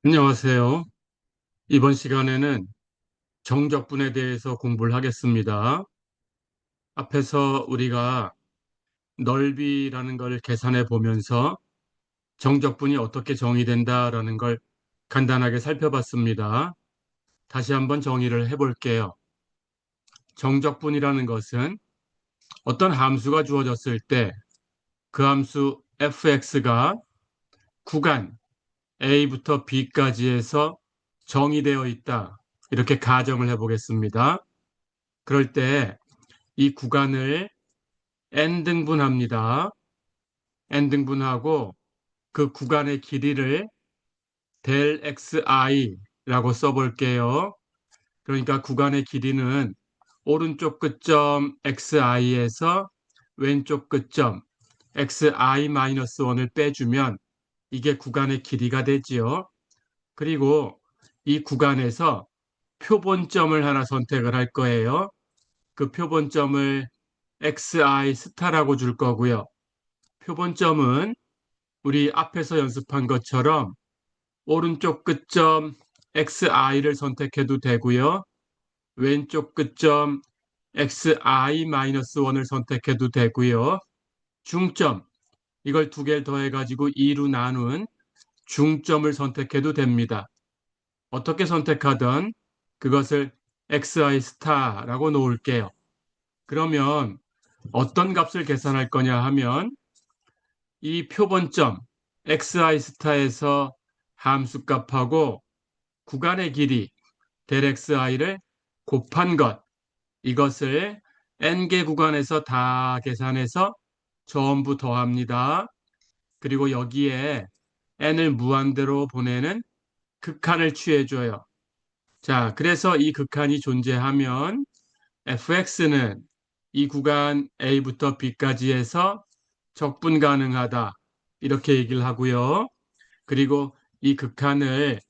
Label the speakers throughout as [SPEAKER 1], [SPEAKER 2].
[SPEAKER 1] 안녕하세요. 이번 시간에는 정적분에 대해서 공부를 하겠습니다. 앞에서 우리가 넓이라는 걸 계산해 보면서 정적분이 어떻게 정의된다라는 걸 간단하게 살펴봤습니다. 다시 한번 정의를 해볼게요. 정적분이라는 것은 어떤 함수가 주어졌을 때 그 함수 fx가 구간 a부터 b까지 해서 정의되어 있다. 이렇게 가정을 해보겠습니다. 그럴 때 이 구간을 n등분합니다. n등분하고 그 구간의 길이를 del xi라고 써볼게요. 그러니까 구간의 길이는 오른쪽 끝점 xi에서 왼쪽 끝점 xi-1을 빼주면 이게 구간의 길이가 되지요. 그리고 이 구간에서 표본점을 하나 선택을 할 거예요. 그 표본점을 xi 스타라고 줄 거고요. 표본점은 우리 앞에서 연습한 것처럼 오른쪽 끝점 xi를 선택해도 되고요. 왼쪽 끝점 xi-1을 선택해도 되고요. 중점, 이걸 두 개를 더해가지고 2로 나눈 중점을 선택해도 됩니다. 어떻게 선택하든 그것을 xi 스타라고 놓을게요. 그러면 어떤 값을 계산할 거냐 하면 이 표본점 xi 스타에서 함수값하고 구간의 길이 del xi를 곱한 것, 이것을 n개 구간에서 다 계산해서 전부 더합니다. 그리고 여기에 n을 무한대로 보내는 극한을 취해줘요. 자, 그래서 이 극한이 존재하면 fx는 이 구간 a부터 b까지 해서 적분 가능하다. 이렇게 얘기를 하고요. 그리고 이 극한을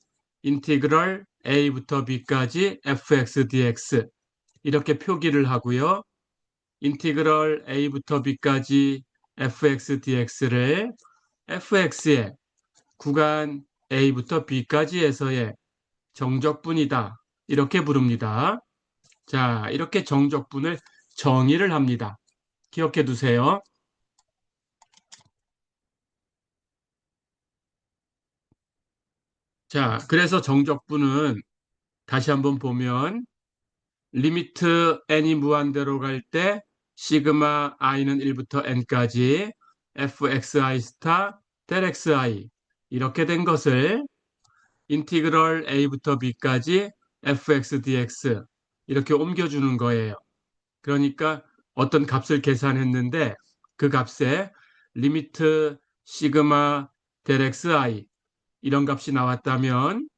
[SPEAKER 1] 인티그럴 a부터 b까지 fx dx 이렇게 표기를 하고요. 인티그럴 a부터 b까지 fx dx를 fx의 구간 a부터 b까지 해서의 정적분이다. 이렇게 부릅니다. 자, 이렇게 정적분을 정의를 합니다. 기억해 두세요. 자, 그래서 정적분은 다시 한번 보면 리미트 n이 무한대로 갈 때 시그마 i는 1부터 n까지 fxi 스타 del xi 이렇게 된 것을 인티그럴 a부터 b까지 fx dx 이렇게 옮겨주는 거예요. 그러니까 어떤 값을 계산했는데 그 값에 리미트 시그마 del xi 이런 값이 나왔다면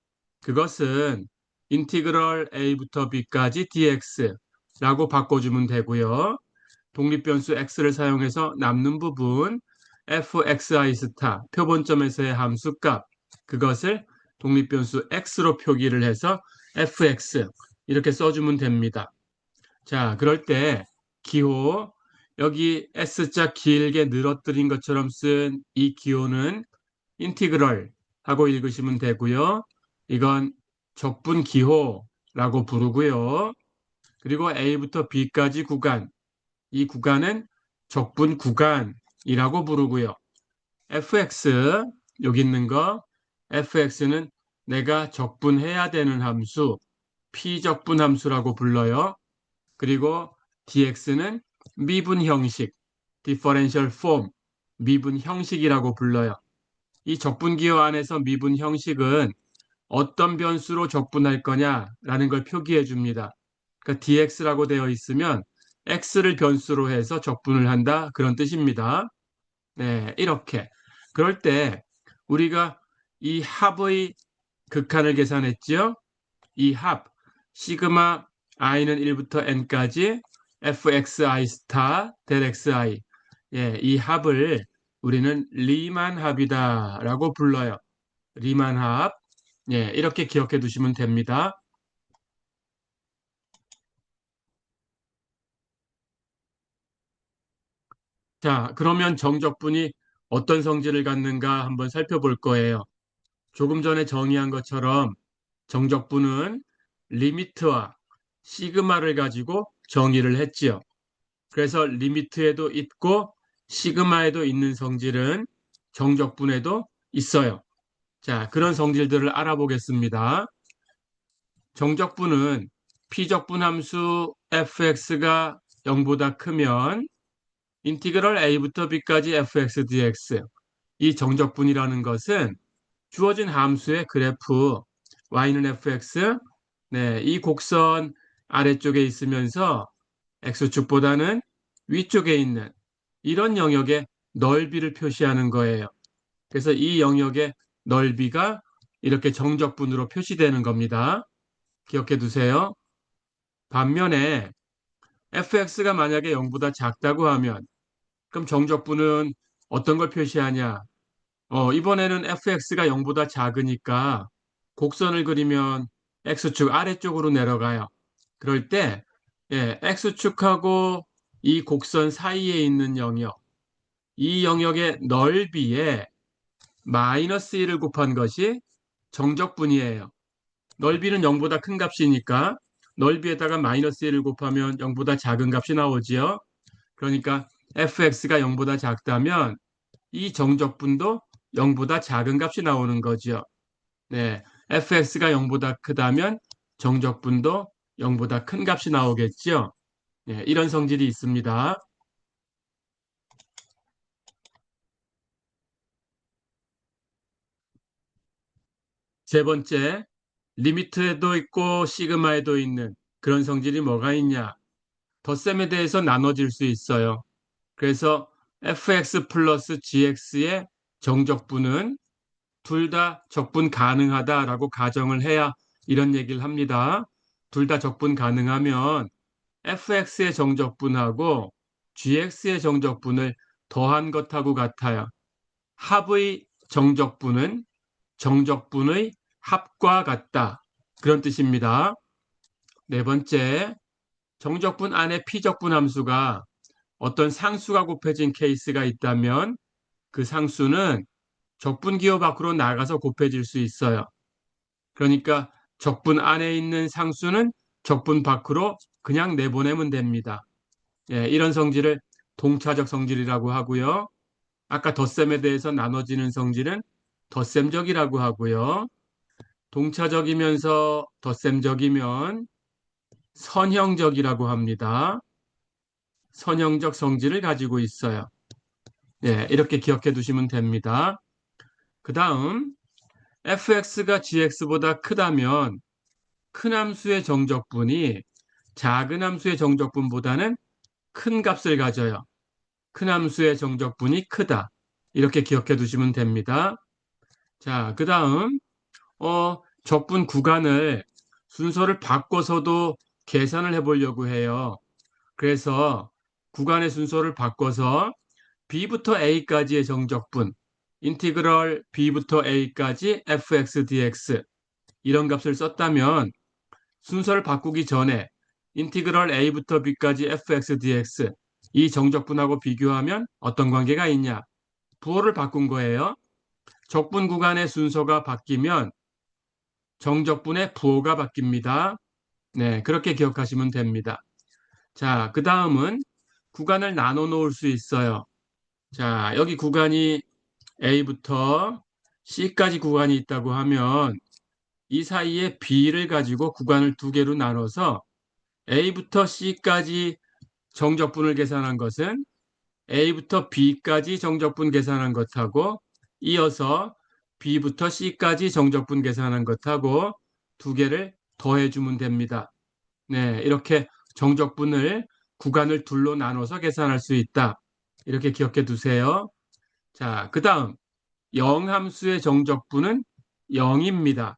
[SPEAKER 1] 그것은 인티그럴 a부터 b까지 dx라고 바꿔주면 되고요. 독립변수 x를 사용해서 남는 부분 fxi 스타 표본점에서의 함수값 그것을 독립변수 x로 표기를 해서 fx 이렇게 써주면 됩니다. 자, 그럴 때 기호 여기 S자 길게 늘어뜨린 것처럼 쓴 이 기호는 인티그럴 하고 읽으시면 되고요. 이건 적분 기호라고 부르고요. 그리고 A부터 B까지 구간, 이 구간은 적분 구간이라고 부르고요. fx, 여기 있는 거, fx는 내가 적분해야 되는 함수, 피적분 함수라고 불러요. 그리고 dx는 미분 형식, differential form, 미분 형식이라고 불러요. 이 적분기호 안에서 미분 형식은 어떤 변수로 적분할 거냐라는 걸 표기해 줍니다. 그러니까 dx라고 되어 있으면 x를 변수로 해서 적분을 한다 그런 뜻입니다. 네, 이렇게. 그럴 때 우리가 이 합의 극한을 계산했지요. 이 합, 시그마 i는 1부터 n까지 fxi 스타 del xi. 예, 이 합을 우리는 리만 합이다라고 불러요. 리만 합. 예, 이렇게 기억해 두시면 됩니다. 자, 그러면 정적분이 어떤 성질을 갖는가 한번 살펴볼 거예요. 조금 전에 정의한 것처럼 정적분은 리미트와 시그마를 가지고 정의를 했지요. 그래서 리미트에도 있고 시그마에도 있는 성질은 정적분에도 있어요. 자, 그런 성질들을 알아보겠습니다. 정적분은 피적분 함수 fx가 0보다 크면 인티그럴 a부터 b까지 fx dx, 이 정적분이라는 것은 주어진 함수의 그래프 y는 fx, 네, 이 곡선 아래쪽에 있으면서 x축보다는 위쪽에 있는 이런 영역의 넓이를 표시하는 거예요. 그래서 이 영역의 넓이가 이렇게 정적분으로 표시되는 겁니다. 기억해 두세요. 반면에 fx가 만약에 0보다 작다고 하면 그럼 정적분은 어떤 걸 표시하냐? 이번에는 fx가 0보다 작으니까 곡선을 그리면 x축 아래쪽으로 내려가요. 그럴 때 x축하고 이 곡선 사이에 있는 영역, 이 영역의 넓이에 마이너스 1을 곱한 것이 정적분이에요. 넓이는 0보다 큰 값이니까 넓이에다가 마이너스 1을 곱하면 0보다 작은 값이 나오지요. 그러니까 fx가 0보다 작다면 이 정적분도 0보다 작은 값이 나오는 거죠. 네, fx가 0보다 크다면 정적분도 0보다 큰 값이 나오겠죠. 네, 이런 성질이 있습니다. 세 번째, 리미트에도 있고 시그마에도 있는 그런 성질이 뭐가 있냐? 덧셈에 대해서 나눠질 수 있어요. 그래서 fx 플러스 gx의 정적분은 둘 다 적분 가능하다라고 가정을 해야 이런 얘기를 합니다. 둘 다 적분 가능하면 fx의 정적분하고 gx의 정적분을 더한 것하고 같아요. 합의 정적분은 정적분의 합과 같다. 그런 뜻입니다. 네 번째, 정적분 안에 피적분 함수가 어떤 상수가 곱해진 케이스가 있다면 그 상수는 적분 기호 밖으로 나가서 곱해질 수 있어요. 그러니까 적분 안에 있는 상수는 적분 밖으로 그냥 내보내면 됩니다. 이런 성질을 동차적 성질이라고 하고요. 아까 덧셈에 대해서 나눠지는 성질은 덧셈적이라고 하고요. 동차적이면서 덧셈적이면 선형적이라고 합니다. 선형적 성질을 가지고 있어요. 이렇게 기억해 두시면 됩니다. 그 다음, fx가 gx보다 크다면 큰 함수의 정적분이 작은 함수의 정적분보다는 큰 값을 가져요. 큰 함수의 정적분이 크다. 이렇게 기억해 두시면 됩니다. 자, 그 다음, 적분 구간을 순서를 바꿔서도 계산을 해보려고 해요. 그래서 구간의 순서를 바꿔서 b부터 a까지의 정적분, 인티그럴 b부터 a까지 fx dx 이런 값을 썼다면 순서를 바꾸기 전에 인티그럴 a부터 b까지 fx dx 이 정적분하고 비교하면 어떤 관계가 있냐? 부호를 바꾼 거예요. 적분 구간의 순서가 바뀌면 정적분의 부호가 바뀝니다. 네, 그렇게 기억하시면 됩니다. 자, 그 다음은 구간을 나눠 놓을 수 있어요. 자, 여기 구간이 A부터 C까지 구간이 있다고 하면 이 사이에 B를 가지고 구간을 두 개로 나눠서 A부터 C까지 정적분을 계산한 것은 A부터 B까지 정적분 계산한 것하고 이어서 B부터 C까지 정적분 계산한 것하고 두 개를 더해주면 됩니다. 네, 이렇게 정적분을 구간을 둘로 나눠서 계산할 수 있다. 이렇게 기억해 두세요. 자, 그 다음 0함수의 정적분은 0입니다.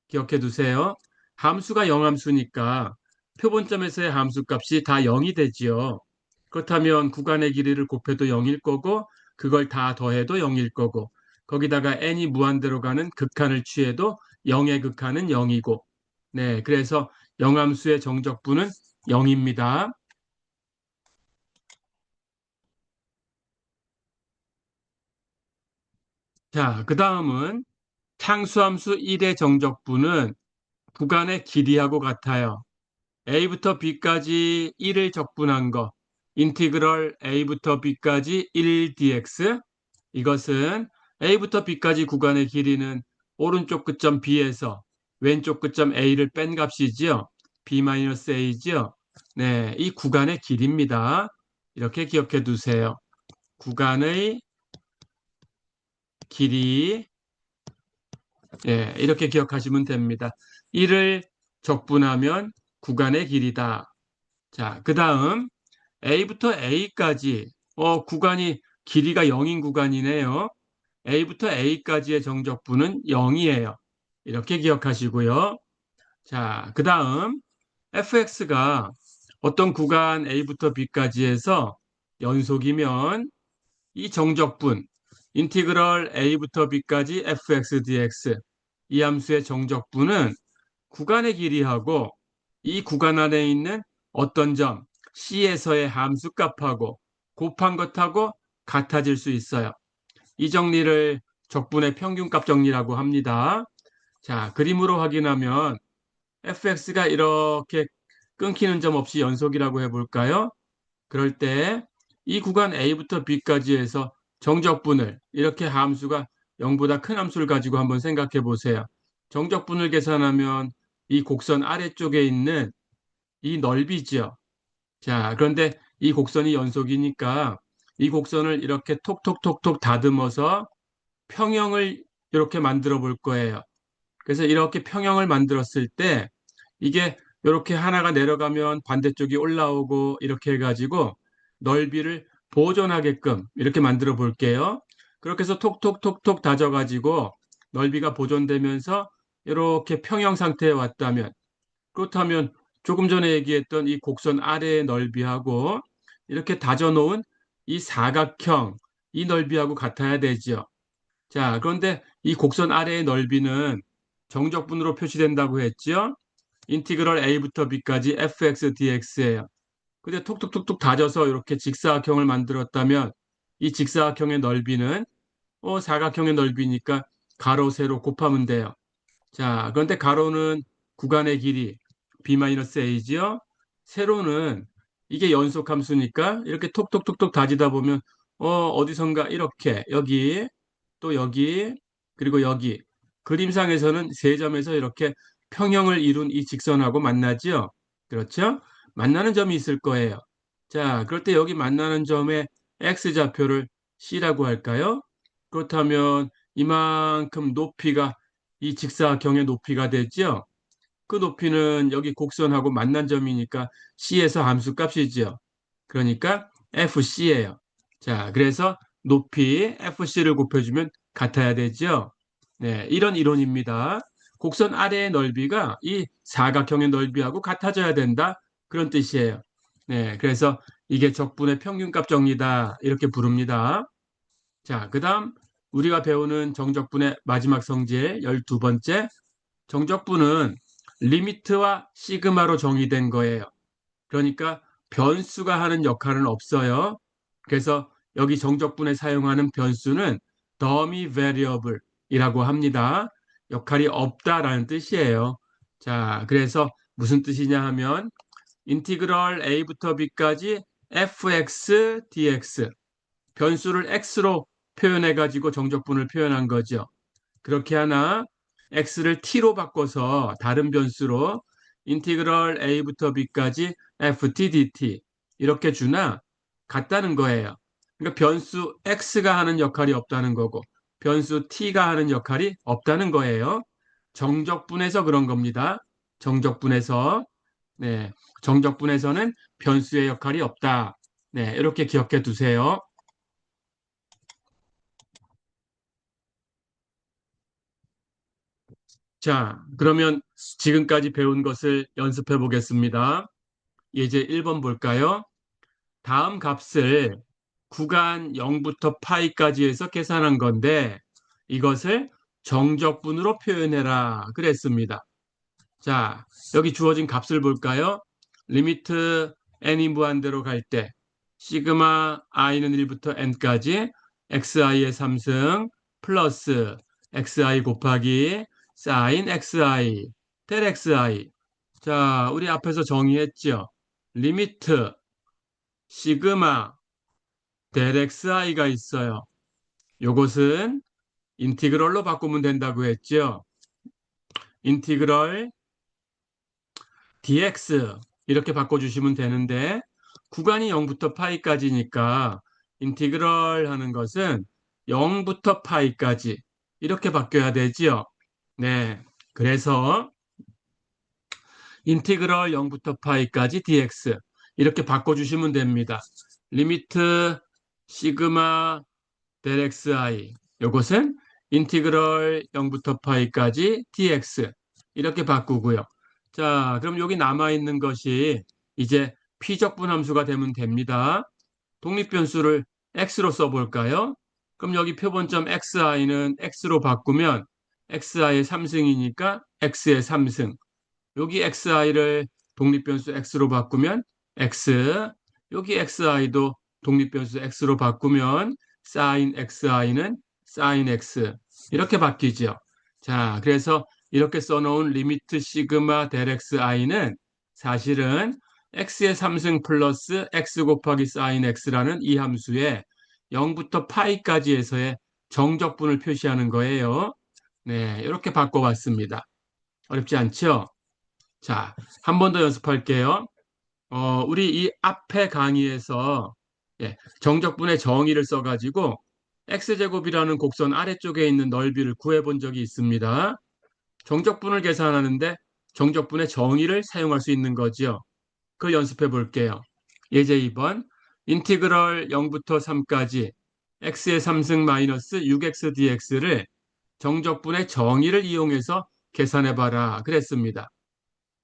[SPEAKER 1] 기억해 두세요. 함수가 0함수니까 표본점에서의 함수값이 다 0이 되지요. 그렇다면 구간의 길이를 곱해도 0일 거고 그걸 다 더해도 0일 거고 거기다가 n이 무한대로 가는 극한을 취해도 0의 극한은 0이고 네, 그래서 0함수의 정적분은 0입니다. 자, 그 다음은 상수함수 1의 정적분은 구간의 길이하고 같아요. a부터 b까지 1을 적분한 거, 인티그럴 a부터 b까지 1dx. 이것은 a부터 b까지 구간의 길이는 오른쪽 끝점 b에서 왼쪽 끝점 a를 뺀 값이지요. b-a지요. 네, 이 구간의 길이입니다. 이렇게 기억해 두세요. 구간의 길이, 예, 이렇게 기억하시면 됩니다. 1을 적분하면 구간의 길이다. 자, 그 다음 A부터 A까지 구간이 길이가 0인 구간이네요. A부터 A까지의 정적분은 0이에요. 이렇게 기억하시고요. 자, 그 다음 fx가 어떤 구간 A부터 B까지에서 연속이면 이 정적분 인티그럴 A부터 B까지 fx dx, 이 함수의 정적분은 구간의 길이하고 이 구간 안에 있는 어떤 점 C에서의 함수 값하고 곱한 것하고 같아질 수 있어요. 이 정리를 적분의 평균값 정리라고 합니다. 자, 그림으로 확인하면 fx가 이렇게 끊기는 점 없이 연속이라고 해볼까요? 그럴 때 이 구간 A부터 B까지 해서 정적분을, 이렇게 함수가 0보다 큰 함수를 가지고 한번 생각해 보세요. 정적분을 계산하면 이 곡선 아래쪽에 있는 이 넓이죠. 자, 그런데 이 곡선이 연속이니까 이 곡선을 이렇게 톡톡톡톡 다듬어서 평형을 이렇게 만들어 볼 거예요. 그래서 이렇게 평형을 만들었을 때 이게 이렇게 하나가 내려가면 반대쪽이 올라오고 이렇게 해가지고 넓이를 보존하게끔 이렇게 만들어 볼게요. 그렇게 해서 톡톡톡톡 다져가지고 넓이가 보존되면서 이렇게 평형 상태에 왔다면, 그렇다면 조금 전에 얘기했던 이 곡선 아래의 넓이하고 이렇게 다져놓은 이 사각형, 이 넓이하고 같아야 되죠. 자, 그런데 이 곡선 아래의 넓이는 정적분으로 표시된다고 했죠. 인티그럴 a부터 b까지 fx dx예요. 근데 톡톡톡톡 다져서 이렇게 직사각형을 만들었다면 이 직사각형의 넓이는 사각형의 넓이니까 가로 세로 곱하면 돼요. 자, 그런데 가로는 구간의 길이 b-a지요. 세로는 이게 연속 함수니까 이렇게 톡톡톡톡 다지다 보면 어디선가 이렇게 여기 또 여기 그리고 여기 그림상에서는 세 점에서 이렇게 평형을 이룬 이 직선하고 만나지요. 그렇죠? 만나는 점이 있을 거예요. 자, 그럴 때 여기 만나는 점의 x좌표를 c라고 할까요? 그렇다면 이만큼 높이가 이 직사각형의 높이가 되죠. 그 높이는 여기 곡선하고 만난 점이니까 c에서 함수 값이죠. 그러니까 fc예요. 자, 그래서 높이 fc를 곱해주면 같아야 되죠. 네, 이런 이론입니다. 곡선 아래의 넓이가 이 사각형의 넓이하고 같아져야 된다. 그런 뜻이에요. 네, 그래서 이게 적분의 평균값 정리다. 이렇게 부릅니다. 자, 그 다음 우리가 배우는 정적분의 마지막 성질 12번째. 정적분은 리미트와 시그마로 정의된 거예요. 그러니까 변수가 하는 역할은 없어요. 그래서 여기 정적분에 사용하는 변수는 dummy variable이라고 합니다. 역할이 없다라는 뜻이에요. 자, 그래서 무슨 뜻이냐 하면 인티그럴 a부터 b까지 fx dx, 변수를 x로 표현해 가지고 정적분을 표현한 거죠. 그렇게 하나 x를 t로 바꿔서 다른 변수로 인티그럴 a부터 b까지 ft dt 이렇게 주나 같다는 거예요. 그러니까 변수 x가 하는 역할이 없다는 거고 변수 t가 하는 역할이 없다는 거예요. 정적분에서 그런 겁니다. 정적분에서, 네, 정적분에서는 변수의 역할이 없다. 네, 이렇게 기억해 두세요. 자, 그러면 지금까지 배운 것을 연습해 보겠습니다. 예제 1번 볼까요? 다음 값을 구간 0부터 파이까지 해서 계산한 건데 이것을 정적분으로 표현해라 그랬습니다. 자, 여기 주어진 값을 볼까요? 리미트 n이 무한대로 갈 때 시그마 i는 1부터 n까지 xi의 3승 플러스 xi 곱하기 sin xi 델 xi. 자, 우리 앞에서 정의했죠. 리미트 시그마 델 xi가 있어요. 요것은 인티그럴로 바꾸면 된다고 했죠. 인티그럴 dx 이렇게 바꿔주시면 되는데 구간이 0부터 파이까지니까 인티그럴 하는 것은 0부터 파이까지 이렇게 바뀌어야 되지요. 네, 그래서 인티그럴 0부터 파이까지 dx 이렇게 바꿔주시면 됩니다. 리미트 시그마 델 xi 요것은 인티그럴 0부터 파이까지 dx 이렇게 바꾸고요. 자, 그럼 여기 남아있는 것이 이제 피적분 함수가 되면 됩니다. 독립변수를 x로 써볼까요? 그럼 여기 표본점 xi는 x로 바꾸면 xi의 3승이니까 x의 3승. 여기 xi를 독립변수 x로 바꾸면 x, 여기 xi도 독립변수 x로 바꾸면 sin xi는 sin x 이렇게 바뀌죠. 자, 그래서 이렇게 써놓은 리미트 시그마 델 xi는 사실은 x의 3승 플러스 x 곱하기 sin x라는 이 함수에 0부터 파이까지에서의 정적분을 표시하는 거예요. 네, 이렇게 바꿔봤습니다. 어렵지 않죠? 자, 한 번 더 연습할게요. 우리 이 앞에 강의에서 정적분의 정의를 써가지고 x제곱이라는 곡선 아래쪽에 있는 넓이를 구해본 적이 있습니다. 정적분을 계산하는데 정적분의 정의를 사용할 수 있는 거죠. 그 연습해 볼게요. 예제 2번 인티그럴 0부터 3까지 x의 3승 마이너스 6x dx를 정적분의 정의를 이용해서 계산해 봐라 그랬습니다.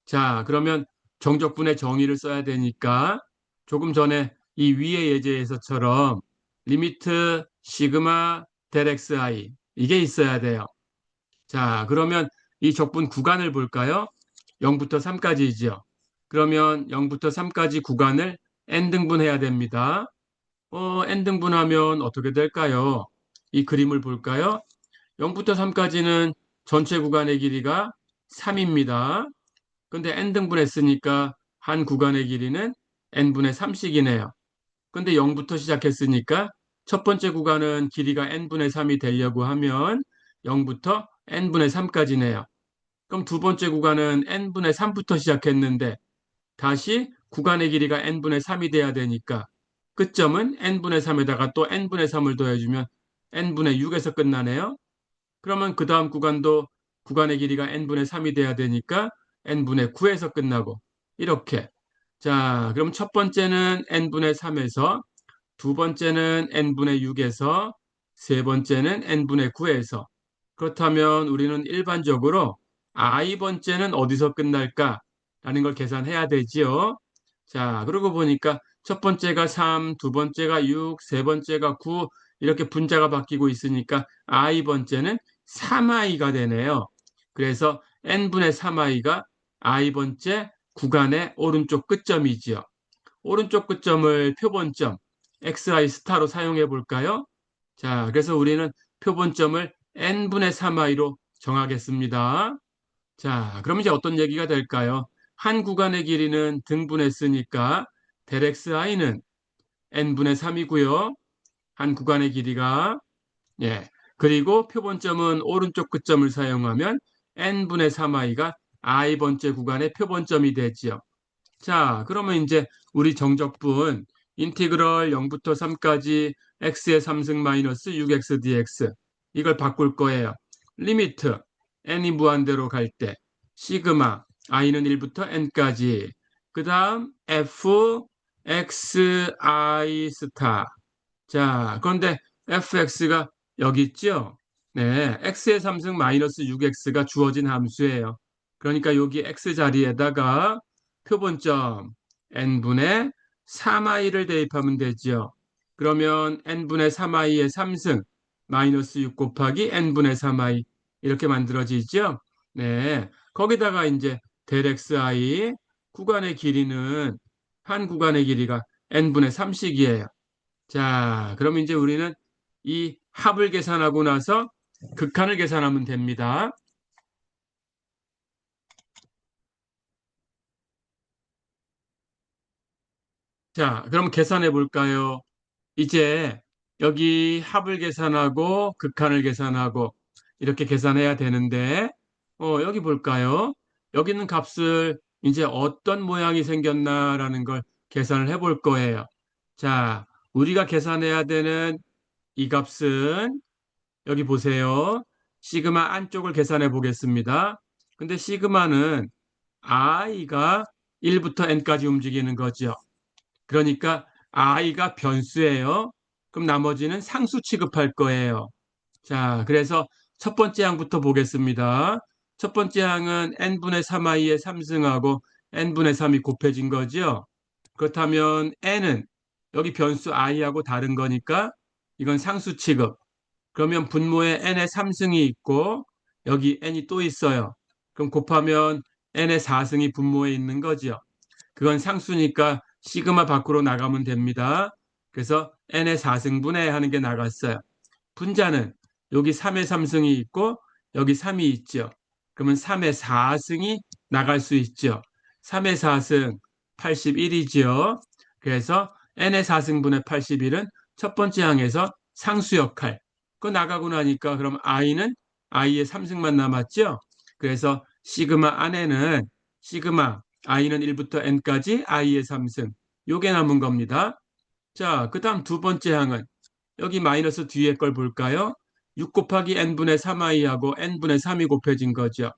[SPEAKER 1] 자, 그러면 정적분의 정의를 써야 되니까 조금 전에 이 위의 예제에서처럼 리미트 시그마 델 xi 이게 있어야 돼요. 자, 그러면 이 적분 구간을 볼까요? 0부터 3까지이죠. 그러면 0부터 3까지 구간을 n등분해야 됩니다. n등분하면 어떻게 될까요? 이 그림을 볼까요? 0부터 3까지는 전체 구간의 길이가 3입니다. 근데 n등분했으니까 한 구간의 길이는 n분의 3씩이네요. 근데 0부터 시작했으니까 첫 번째 구간은 길이가 n분의 3이 되려고 하면 0부터 n분의 3까지네요. 그럼 두 번째 구간은 n분의 3부터 시작했는데 다시 구간의 길이가 n분의 3이 돼야 되니까 끝점은 n분의 3에다가 또 n분의 3을 더해주면 n분의 6에서 끝나네요. 그러면 그 다음 구간도 구간의 길이가 n분의 3이 돼야 되니까 n분의 9에서 끝나고 이렇게. 자, 그럼 첫 번째는 n분의 3에서 두 번째는 n분의 6에서 세 번째는 n분의 9에서 그렇다면 우리는 일반적으로 i번째는 어디서 끝날까라는 걸 계산해야 되지요. 자, 그러고 보니까 첫 번째가 3, 두 번째가 6, 세 번째가 9 이렇게 분자가 바뀌고 있으니까 i번째는 3i가 되네요. 그래서 n분의 3i가 i번째 구간의 오른쪽 끝점이지요. 오른쪽 끝점을 표본점 xi 스타로 사용해 볼까요? 자, 그래서 우리는 표본점을 n분의 3i로 정하겠습니다. 자, 그럼 이제 어떤 얘기가 될까요? 한 구간의 길이는 등분했으니까 델 xi는 n분의 3이고요. 한 구간의 길이가 예. 그리고 표본점은 오른쪽 끝점을 사용하면 n분의 3i가 i번째 구간의 표본점이 되지요. 자, 그러면 이제 우리 정적분 인티그럴 0부터 3까지 x의 3승 마이너스 6x dx 이걸 바꿀 거예요. 리미트 n이 무한대로 갈 때 시그마 i는 1부터 n까지 그 다음 f x i 스타. 자, 그런데 fx가 여기 있죠? 네, x의 3승 마이너스 6x가 주어진 함수예요. 그러니까 여기 x 자리에다가 표본점 n분의 3i를 대입하면 되죠. 그러면 n분의 3i의 3승 마이너스 6 곱하기 n분의 3i 이렇게 만들어지죠. 네, 거기다가 이제 델 xi 구간의 길이는 한 구간의 길이가 n분의 3씩이에요. 자, 그럼 이제 우리는 이 합을 계산하고 나서 극한을 계산하면 됩니다. 자, 그럼 계산해 볼까요? 이제 여기 합을 계산하고 극한을 계산하고 이렇게 계산해야 되는데, 여기 볼까요? 여기 있는 값을 이제 어떤 모양이 생겼나라는 걸 계산을 해 볼 거예요. 자, 우리가 계산해야 되는 이 값은 여기 보세요. 시그마 안쪽을 계산해 보겠습니다. 근데 시그마는 i가 1부터 n까지 움직이는 거죠. 그러니까 i가 변수예요. 그럼 나머지는 상수 취급할 거예요. 자, 그래서 첫 번째 항부터 보겠습니다. 첫 번째 항은 n분의 3i의 3승하고 n분의 3이 곱해진 거죠. 그렇다면 n은 여기 변수 i하고 다른 거니까 이건 상수 취급. 그러면 분모에 n의 3승이 있고 여기 n이 또 있어요. 그럼 곱하면 n의 4승이 분모에 있는 거죠. 그건 상수니까 시그마 밖으로 나가면 됩니다. 그래서 n의 4승분해 하는 게 나갔어요. 분자는 여기 3의 3승이 있고 여기 3이 있죠. 그러면 3의 4승이 나갈 수 있죠. 3의 4승 81이지요. 그래서 n의 4승분의 81은 첫 번째 항에서 상수 역할. 그거 나가고 나니까 그럼 i는 i의 3승만 남았죠. 그래서 시그마 안에는 시그마 i는 1부터 n까지 i의 3승. 요게 남은 겁니다. 자, 그 다음 두 번째 항은 여기 마이너스 뒤에 걸 볼까요? 6 곱하기 n분의 3i하고 n분의 3이 곱해진 거죠.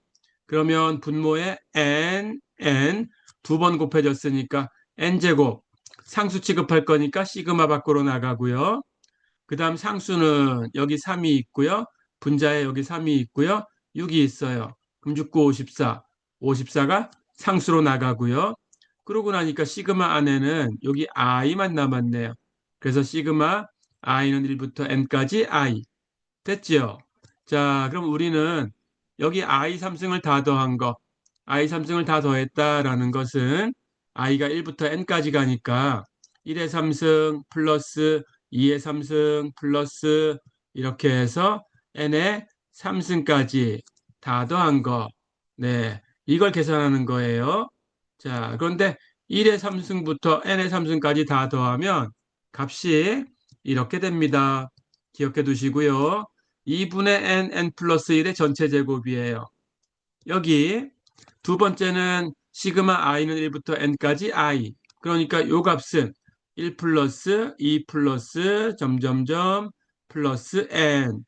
[SPEAKER 1] 그러면 분모에 n 두 번 곱해졌으니까 n제곱 상수 취급할 거니까 시그마 밖으로 나가고요. 그 다음 상수는 여기 3이 있고요. 분자에 여기 3이 있고요. 6이 있어요. 그럼 6, 9, 54. 54가 상수로 나가고요. 그러고 나니까 시그마 안에는 여기 i만 남았네요. 그래서 시그마 i는 1부터 n까지 i. 됐죠? 자, 그럼 우리는 여기 i 3승을 다 더한 거, i 3승을 다 더했다라는 것은 i가 1부터 n까지 가니까 1의 3승 플러스 2의 3승 플러스 이렇게 해서 n의 3승까지 다 더한 거. 네, 이걸 계산하는 거예요. 자, 그런데 1의 3승부터 n의 3승까지 다 더하면 값이 이렇게 됩니다. 기억해 두시고요. 2분의 n 플러스 1의 전체 제곱이에요. 여기 두 번째는 시그마 i는 1부터 n까지 i. 그러니까 요 값은 1 플러스 2 플러스 점점점 플러스 n.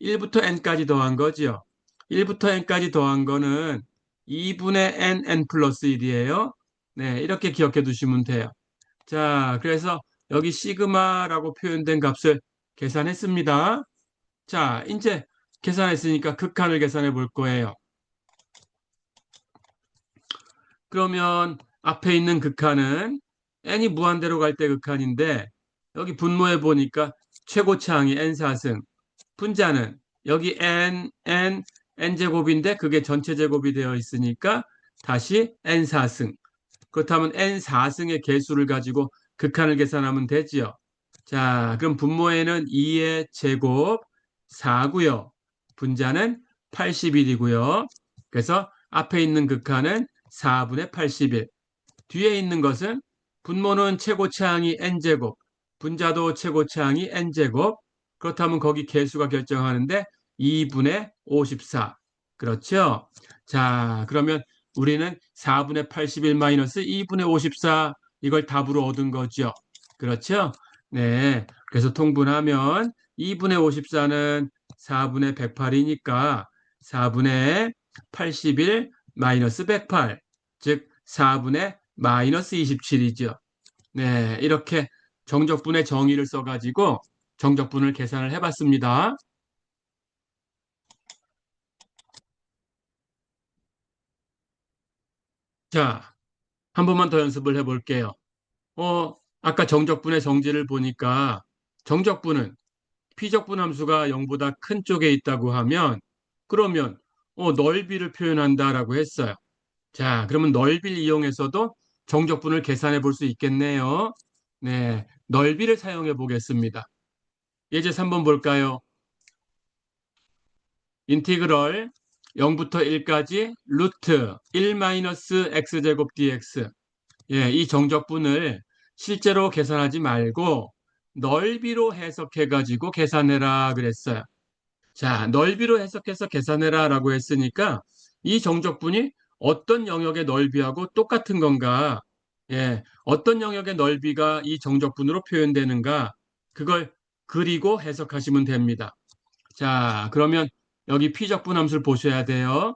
[SPEAKER 1] 1부터 n까지 더한 거죠. 1부터 n까지 더한 거는 2분의 n 플러스 1이에요. 네, 이렇게 기억해 두시면 돼요. 자, 그래서 여기 시그마라고 표현된 값을 계산했습니다. 자, 이제 계산했으니까 극한을 계산해 볼 거예요. 그러면 앞에 있는 극한은 n이 무한대로 갈 때 극한인데 여기 분모해 보니까 최고차항이 n4승, 분자는 여기 n제곱인데 그게 전체 제곱이 되어 있으니까 다시 n4승. 그렇다면 n4승의 개수를 가지고 극한을 계산하면 되지요. 자, 그럼 분모에는 2의 제곱 4고요. 분자는 81이고요. 그래서 앞에 있는 극한은 4분의 81. 뒤에 있는 것은 분모는 최고차항이 n제곱, 분자도 최고차항이 n제곱. 그렇다면 거기 개수가 결정하는데 2분의 54. 그렇죠? 자, 그러면 우리는 4분의 81 마이너스 2분의 54 이걸 답으로 얻은 거죠. 그렇죠? 네. 그래서 통분하면 2분의 54는 4분의 108이니까 4분의 81 마이너스 108. 즉 4분의 마이너스 27이죠. 네. 이렇게 정적분의 정의를 써가지고 정적분을 계산을 해봤습니다. 자, 한 번만 더 연습을 해볼게요. 아까 정적분의 정지를 보니까 정적분은 피적분 함수가 0보다 큰 쪽에 있다고 하면 그러면 넓이를 표현한다라고 했어요. 자, 그러면 넓이를 이용해서도 정적분을 계산해 볼 수 있겠네요. 네, 넓이를 사용해 보겠습니다. 예제 3번 볼까요? 인티그럴 0부터 1까지 루트 1-x제곱 dx. 예, 이 정적분을 실제로 계산하지 말고 넓이로 해석해가지고 계산해라 그랬어요. 자, 넓이로 해석해서 계산해라 라고 했으니까 이 정적분이 어떤 영역의 넓이하고 똑같은 건가? 예, 어떤 영역의 넓이가 이 정적분으로 표현되는가? 그걸 그리고 해석하시면 됩니다. 자, 그러면 여기 피적분 함수를 보셔야 돼요.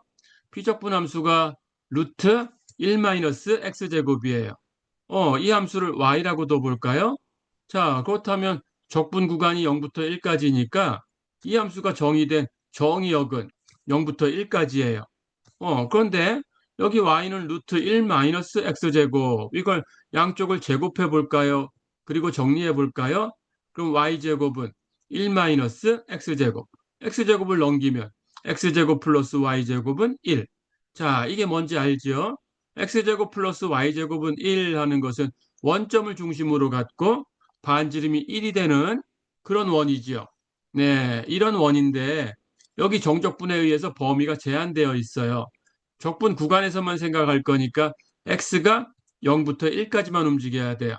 [SPEAKER 1] 피적분 함수가 루트 1-x제곱이에요. 이 함수를 y라고도 볼까요? 자, 그렇다면 적분 구간이 0부터 1까지니까 이 함수가 정의된 정의역은 0부터 1까지예요. 그런데 여기 y는 루트 1-x제곱. 이걸 양쪽을 제곱해 볼까요? 그리고 정리해 볼까요? 그럼 y제곱은 1-x제곱. x제곱을 넘기면 x제곱 플러스 y제곱은 1. 자, 이게 뭔지 알죠? x제곱 플러스 y제곱은 1 하는 것은 원점을 중심으로 갖고 반지름이 1이 되는 그런 원이지요. 네, 이런 원인데 여기 정적분에 의해서 범위가 제한되어 있어요. 적분 구간에서만 생각할 거니까 x가 0부터 1까지만 움직여야 돼요.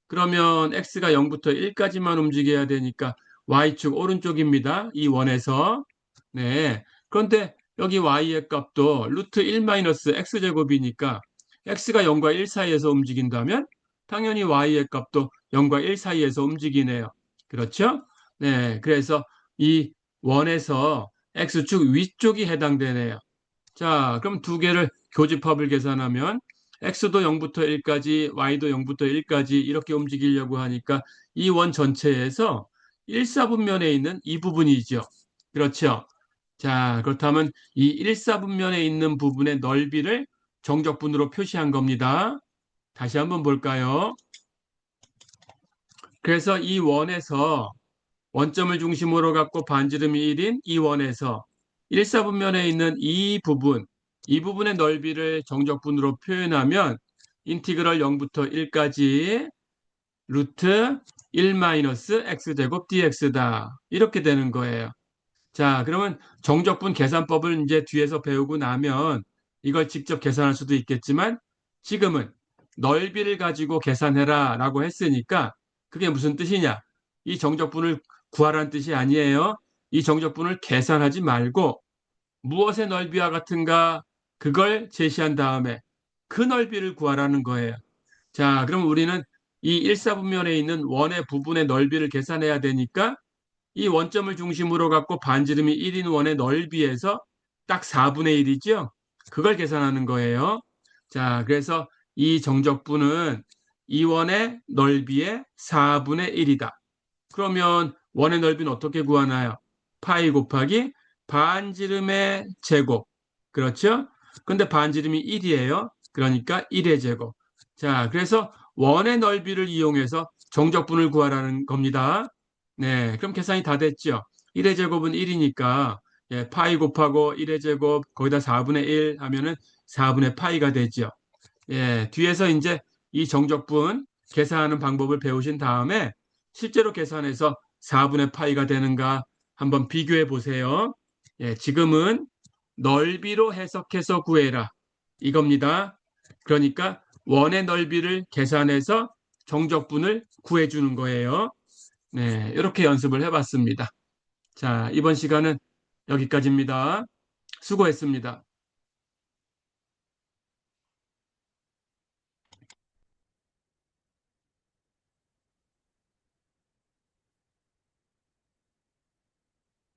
[SPEAKER 1] 그러면 x가 0부터 1까지만 움직여야 되니까 y축 오른쪽입니다. 이 원에서. 네. 그런데 여기 y의 값도 루트 1-x제곱이니까 x가 0과 1 사이에서 움직인다면 당연히 y의 값도 0과 1 사이에서 움직이네요. 그렇죠? 네. 그래서 이 원에서 x축 위쪽이 해당되네요. 자, 그럼 두 개를 교집합을 계산하면 x도 0부터 1까지, y도 0부터 1까지 이렇게 움직이려고 하니까 이 원 전체에서 1사분면에 있는 이 부분이죠. 그렇죠? 자, 그렇다면 이 1사분면에 있는 부분의 넓이를 정적분으로 표시한 겁니다. 다시 한번 볼까요? 그래서 이 원에서 원점을 중심으로 갖고 반지름이 1인 이 원에서 1사분면에 있는 이 부분의 넓이를 정적분으로 표현하면 인티그럴 0부터 1까지 루트 1-x제곱 dx다. 이렇게 되는 거예요. 자, 그러면 정적분 계산법을 이제 뒤에서 배우고 나면 이걸 직접 계산할 수도 있겠지만 지금은 넓이를 가지고 계산해라 라고 했으니까 그게 무슨 뜻이냐? 이 정적분을 구하라는 뜻이 아니에요. 이 정적분을 계산하지 말고 무엇의 넓이와 같은가 그걸 제시한 다음에 그 넓이를 구하라는 거예요. 자, 그럼 우리는 이 일사분면에 있는 원의 부분의 넓이를 계산해야 되니까 이 원점을 중심으로 갖고 반지름이 1인 원의 넓이에서 딱 4분의 1이죠. 그걸 계산하는 거예요. 자, 그래서 이 정적분은 이 원의 넓이의 4분의 1이다. 그러면 원의 넓이는 어떻게 구하나요? 파이 곱하기 반지름의 제곱. 그렇죠? 근데 반지름이 1이에요. 그러니까 1의 제곱. 자, 그래서 원의 넓이를 이용해서 정적분을 구하라는 겁니다. 네, 그럼 계산이 다 됐죠? 1의 제곱은 1이니까 예, 파이 곱하고 1의 제곱 거기다 4분의 1 하면은 4분의 파이가 되죠. 예, 뒤에서 이제 이 정적분 계산하는 방법을 배우신 다음에 실제로 계산해서 4분의 파이가 되는가 한번 비교해 보세요. 예, 지금은 넓이로 해석해서 구해라. 이겁니다. 그러니까 원의 넓이를 계산해서 정적분을 구해주는 거예요. 네, 이렇게 연습을 해봤습니다. 자, 이번 시간은 여기까지입니다. 수고했습니다.